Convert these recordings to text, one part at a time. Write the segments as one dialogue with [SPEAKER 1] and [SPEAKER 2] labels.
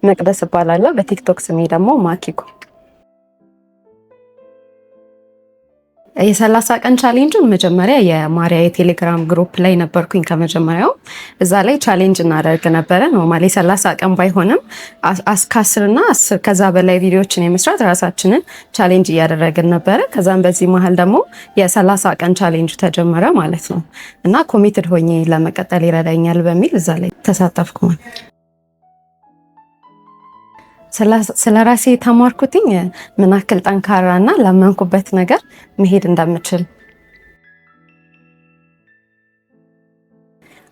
[SPEAKER 1] መቅደስ እባላለሁ። በቲክቶክ ስሜ ደግሞ ማኪኮ። የ30 ቀን ቻሌንጁን መጀመሪያ የማሪያ የቴሌግራም ግሩፕ ላይ ነበርኩኝ። ከመጀመሪያው እዛ ላይ ቻሌንጅ እናደርግ ነበረ። ኖርማሊ 30 ቀን ባይሆንም እስከ 10 እና 10 ከዛ በላይ ቪዲዮዎችን የመስራት ራሳችንን ቻሌንጅ እያደረግን ነበረ። ከዛም በዚህ መሀል ደግሞ የ30 ቀን ቻሌንጅ ተጀመረ ማለት ነው እና ኮሚትድ ሆኜ ለመቀጠል ይረዳኛል በሚል እዛ ላይ ተሳተፍኩ። ስለ ራሴ የተማርኩትኝ ምን ያክል ጠንካራና ላመንኩበት ነገር መሄድ እንደምችል።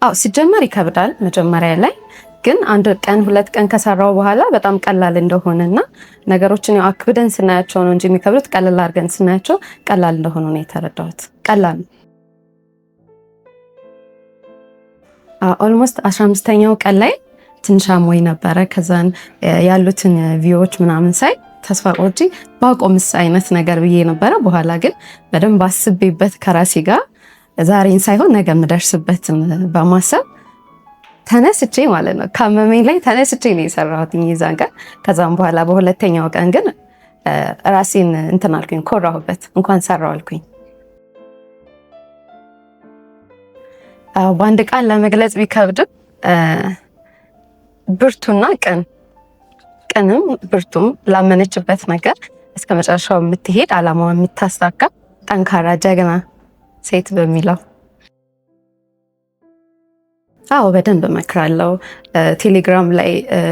[SPEAKER 1] ሲጀመር ይከብዳል መጀመሪያ ላይ፣ ግን አንድ ቀን ሁለት ቀን ከሰራው በኋላ በጣም ቀላል እንደሆነና ነገሮችን ያው አክብደን ስናያቸው ነው እንጂ የሚከብዱት ቀላል አድርገን ስናያቸው ቀላል እንደሆነ ነው የተረዳሁት። ቀላል ኦልሞስት 15ኛው ቀን ላይ ትንሽ አሞኝ ነበረ። ከዛን ያሉትን ቪዲዮዎች ምናምን ሳይ ተስፋ ቆርጬ ባቆምስ አይነት ነገር ብዬ ነበረ። በኋላ ግን በደንብ አስቤበት ከራሴ ጋር ዛሬን ሳይሆን ነገ የምደርስበትን በማሰብ ተነስቼ ማለት ነው ካመመኝ ላይ ተነስቼ ነው የሰራሁት ይዛን ቀን። ከዛም በኋላ በሁለተኛው ቀን ግን ራሴን እንትን አልኩኝ፣ ኮራሁበት፣ እንኳን ሰራው አልኩኝ። በአንድ ቃል ለመግለጽ ቢከብድም ብርቱና ቅንም ብርቱም ላመነችበት ነገር እስከ መጨረሻው የምትሄድ አላማዋን የምታሳካ ጠንካራ ጀግና ሴት በሚለው በደንብ እመክራለሁ። ቴሌግራም ላይ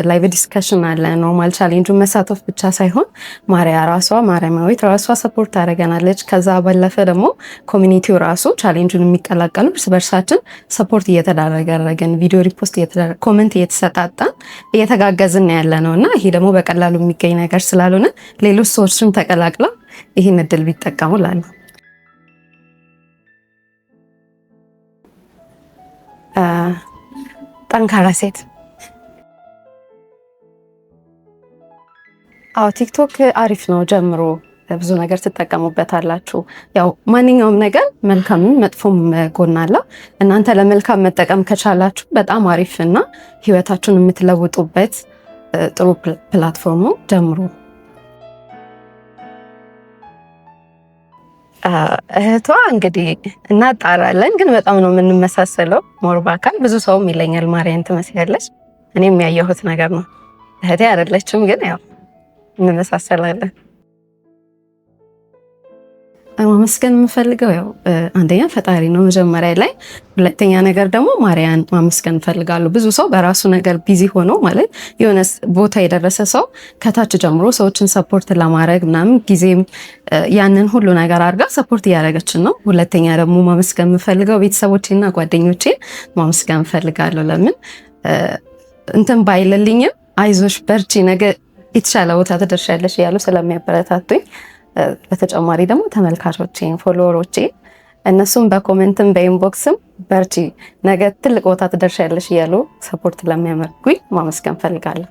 [SPEAKER 1] ላይቭ ዲስከሽን አለ። ኖርማል ቻሌንጁን መሳተፍ ብቻ ሳይሆን ማሪያ ራሷ ማርያማዊት ራሷ ሰፖርት ታደርገናለች። ከዛ ባለፈ ደግሞ ኮሚኒቲው ራሱ ቻሌንጁን የሚቀላቀሉ እርስ በርሳችን ሰፖርት እየተደረገን ቪዲዮ ሪፖስት እየተደረገ ኮሜንት እየተሰጣጣን እየተጋገዝን ያለ ነው እና ይሄ ደግሞ በቀላሉ የሚገኝ ነገር ስላልሆነ ሌሎች ሰዎችም ተቀላቅለው ይህን እድል ቢጠቀሙ ላሉ ጠንካራ ሴት። ቲክቶክ አሪፍ ነው፣ ጀምሮ ብዙ ነገር ትጠቀሙበታላችሁ። ያው ማንኛውም ነገር መልካምም መጥፎም ጎን አለው። እናንተ ለመልካም መጠቀም ከቻላችሁ በጣም አሪፍ እና ህይወታችሁን የምትለውጡበት ጥሩ ፕላትፎርም ነው፣ ጀምሮ። እህቷ እንግዲህ እናጣራለን፣ ግን በጣም ነው የምንመሳሰለው። ሞር በአካል ብዙ ሰውም ይለኛል ማርያን ትመስያለች። እኔም ያየሁት ነገር ነው። እህቴ አይደለችም፣ ግን ያው እንመሳሰላለን። ማመስገን የምፈልገው ያው አንደኛ ፈጣሪ ነው መጀመሪያ ላይ፣ ሁለተኛ ነገር ደግሞ ማርያን ማመስገን እፈልጋለሁ። ብዙ ሰው በራሱ ነገር ቢዚ ሆኖ ማለት የሆነ ቦታ የደረሰ ሰው ከታች ጀምሮ ሰዎችን ሰፖርት ለማድረግ ምናምን ጊዜም ያንን ሁሉ ነገር አድርጋ ሰፖርት እያደረገችን ነው። ሁለተኛ ደግሞ ማመስገን የምፈልገው ቤተሰቦቼና ጓደኞቼን ማመስገን እፈልጋለሁ። ለምን እንትን ባይልልኝም አይዞሽ በርቺ ነገ የተሻለ ቦታ ትደርሻለሽ እያሉ ስለሚያበረታቱኝ፣ በተጨማሪ ደግሞ ተመልካቾቼን ፎሎወሮቼን እነሱም በኮሜንትም በኢንቦክስም በርቺ ነገ ትልቅ ቦታ ትደርሻለሽ እያሉ ሰፖርት ለሚያመርጉኝ ማመስገን ፈልጋለሁ።